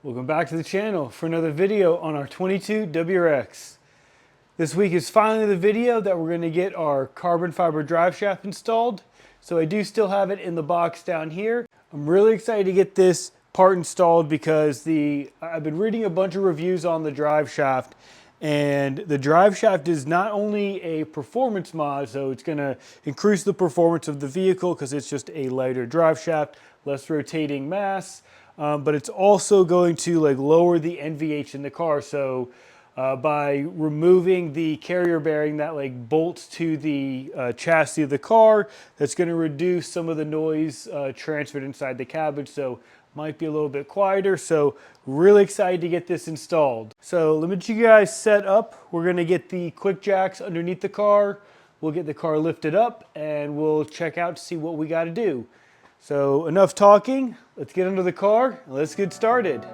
Welcome back to the channel for another video on our 22 WRX. This week is finally the video that we're going to get our carbon fiber drive shaft installed. So I do still have it in the box down here. I'm really excited to get this part installed because I've been reading a bunch of reviews on the drive shaft, and the drive shaft is not only a performance mod, so it's going to increase the performance of the vehicle because it's just a lighter drive shaft, less rotating mass. But it's also going to lower the NVH in the car. So by removing the carrier bearing that bolts to the chassis of the car, that's going to reduce some of the noise transferred inside the cabin. So might be a little bit quieter. So really excited to get this installed. So let me get you guys set up. We're going to get the quick jacks underneath the car. We'll get the car lifted up and we'll check out to see what we got to do. So enough talking, let's get under the car and let's get started.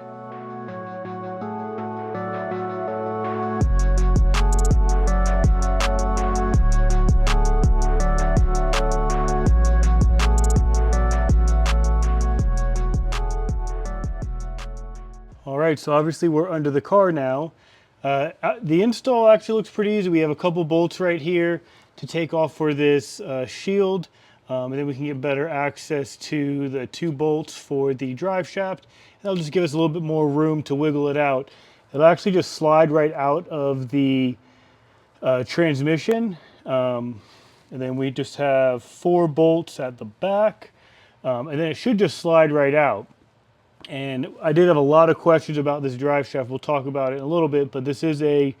All right, so obviously we're under the car now. The install actually looks pretty easy. We have a couple bolts right here to take off for this shield. And then we can get better access to the 2 bolts for the drive shaft. And that'll just give us a little bit more room to wiggle it out. It'll actually just slide right out of the transmission. And then we just have 4 bolts at the back. And then it should just slide right out. And I did have a lot of questions about this drive shaft. We'll talk about it in a little bit, but this is a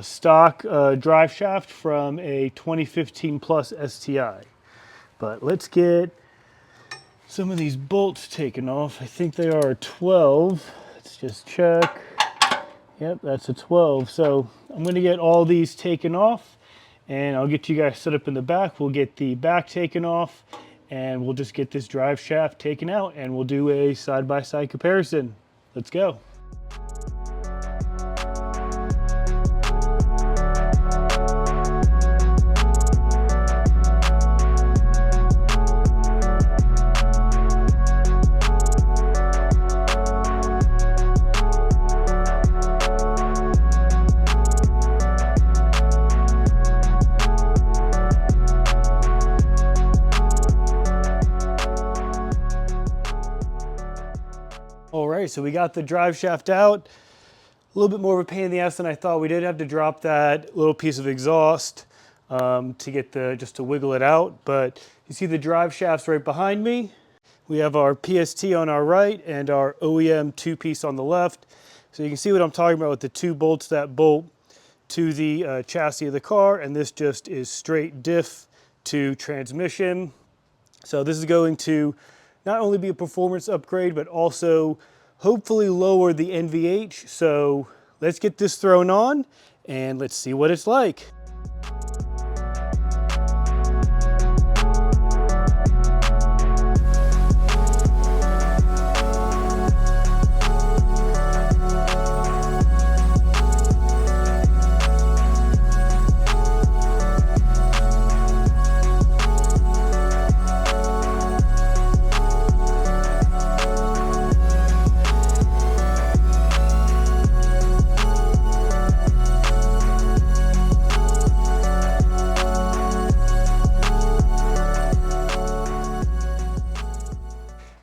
stock drive shaft from a 2015 Plus STI. But let's get some of these bolts taken off. I think they are 12. Let's just check. Yep, that's a 12. So I'm going to get all these taken off, and I'll get you guys set up in the back. We'll get the back taken off, and we'll just get this drive shaft taken out, and we'll do a side-by-side comparison. Let's go. All right, so we got the drive shaft out. A little bit more of a pain in the ass than I thought. We did have to drop that little piece of exhaust to get just to wiggle it out. But you see the drive shafts right behind me. We have our PST on our right and our OEM 2-piece on the left. So you can see what I'm talking about with the 2 bolts that bolt to the chassis of the car. And this just is straight diff to transmission. So this is going to not only be a performance upgrade, but also hopefully lower the NVH. So let's get this thrown on and let's see what it's like.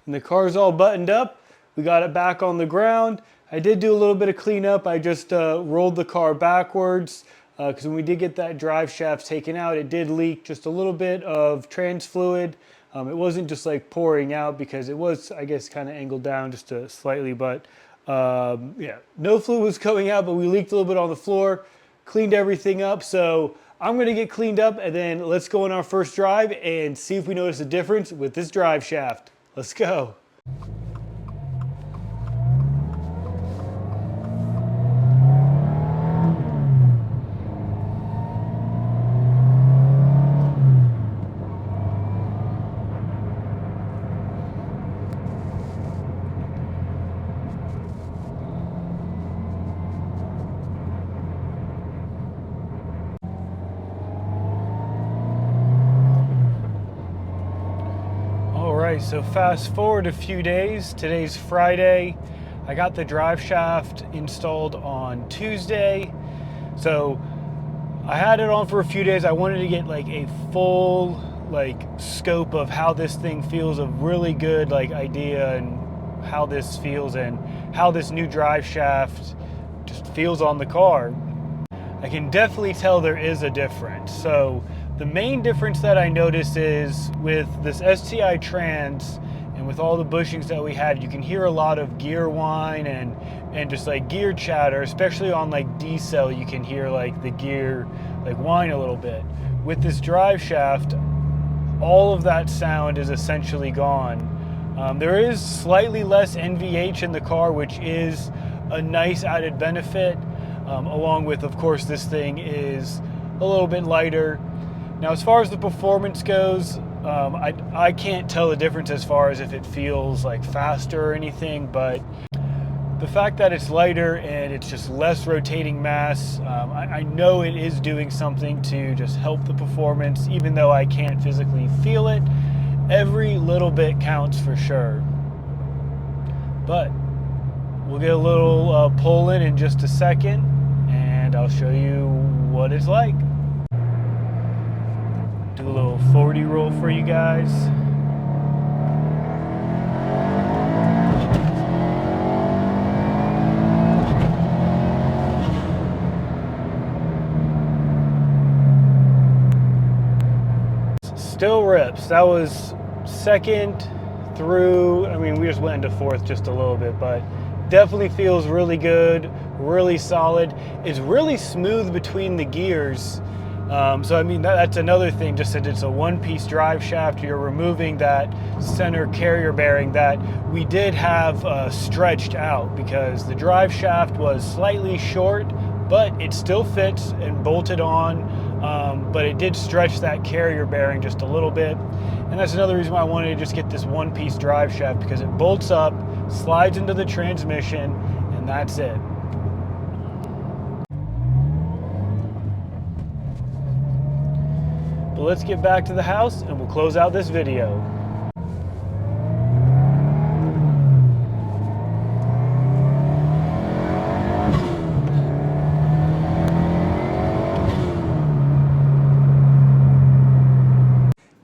And the car's all buttoned up. We got it back on the ground. I did do a little bit of cleanup. I just rolled the car backwards because when we did get that drive shaft taken out, it did leak just a little bit of trans fluid. It wasn't just pouring out because it was, I guess, kind of angled down just slightly, but yeah, no fluid was coming out, but we leaked a little bit on the floor, cleaned everything up. So I'm going to get cleaned up and then let's go on our first drive and see if we notice a difference with this drive shaft. Let's go. right, so fast forward a few days. Today's Friday. I got the drive shaft installed on Tuesday. So I had it on for a few days. I wanted to get like a full scope of how this thing feels, a really good idea and how this feels and how this new drive shaft just feels on the car. I can definitely tell there is a difference. So the main difference that I notice is with this STI trans and with all the bushings that we had, you can hear a lot of gear whine and just gear chatter, especially on D-cell. You can hear the gear whine a little bit. With this drive shaft, all of that sound is essentially gone. There is slightly less NVH in the car, which is a nice added benefit, along with, of course, this thing is a little bit lighter. Now, as far as the performance goes, I can't tell the difference as far as if it feels faster or anything, but the fact that it's lighter and it's just less rotating mass, I know it is doing something to just help the performance, even though I can't physically feel it. Every little bit counts for sure. But we'll get a little pull in just a second, and I'll show you what it's like. Do a little 40 roll for you guys. Still rips. That was second through, I mean, we just went into fourth just a little bit, but definitely feels really good, really solid. It's really smooth between the gears. So I mean, that's another thing, just that it's a one-piece drive shaft. You're removing that center carrier bearing that we did have stretched out, because the drive shaft was slightly short, but it still fits and bolted on. But it did stretch that carrier bearing just a little bit. And that's another reason why I wanted to just get this one-piece drive shaft, because it bolts up, slides into the transmission, and that's it. But let's get back to the house and we'll close out this video.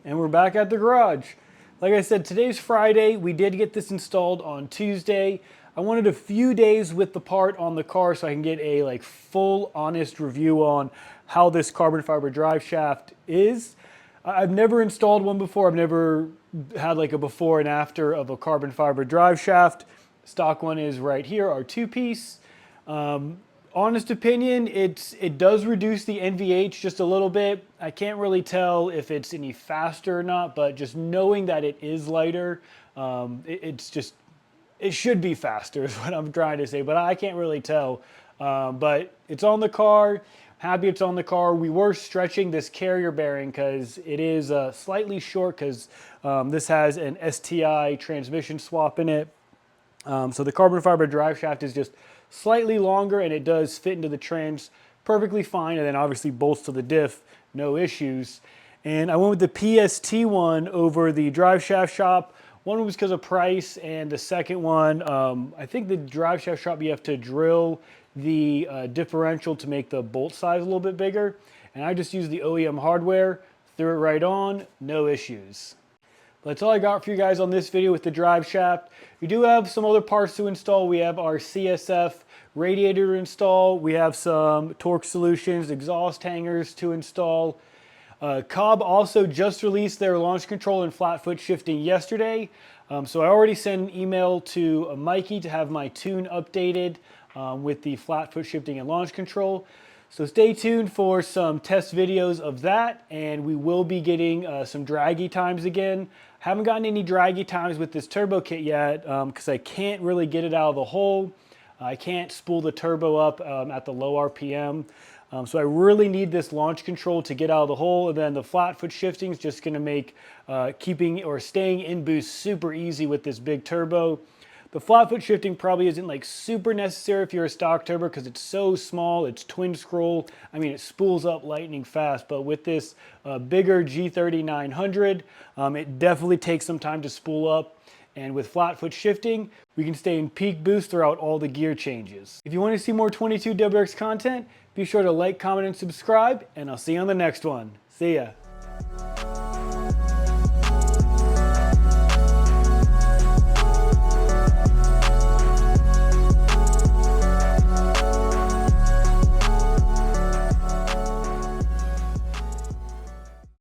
And we're back at the garage. Like I said, today's Friday. We did get this installed on Tuesday. I wanted a few days with the part on the car so I can get a full honest review on how this carbon fiber drive shaft is. I've never installed one before. I've never had a before and after of a carbon fiber drive shaft. Stock one is right here, our two-piece. Honest opinion, it does reduce the NVH just a little bit. I can't really tell if it's any faster or not, but just knowing that it is lighter, it should be faster is what I'm trying to say, but I can't really tell. But it's on the car. Happy it's on the car. We were stretching this carrier bearing because it is slightly short, because this has an STI transmission swap in it. So the carbon fiber drive shaft is just slightly longer, and it does fit into the trans perfectly fine, and then obviously bolts to the diff, no issues. And I went with the PST one over the drive shaft shop. One was because of price, and the second one, I think the drive shaft shop, you have to drill the differential to make the bolt size a little bit bigger, and I just used the OEM hardware, threw it right on, no issues. But that's all I got for you guys on this video with the drive shaft. We do have some other parts to install. We have our CSF radiator to install. We have some torque solutions, exhaust hangers to install. Cobb also just released their launch control and flat foot shifting yesterday. So I already sent an email to Mikey to have my tune updated with the flat foot shifting and launch control. So stay tuned for some test videos of that, and we will be getting some draggy times again. Haven't gotten any draggy times with this turbo kit yet because I can't really get it out of the hole. I can't spool the turbo up at the low RPM. So I really need this launch control to get out of the hole, and then the flat foot shifting is just going to make keeping or staying in boost super easy with this big turbo. The flat foot shifting probably isn't like super necessary if you're a stock turbo because it's so small, it's twin scroll. I mean, it spools up lightning fast, but with this bigger G3900, it definitely takes some time to spool up. And with flat foot shifting, we can stay in peak boost throughout all the gear changes. If you want to see more 22 WRX content, be sure to like, comment, and subscribe, and I'll see you on the next one. See ya.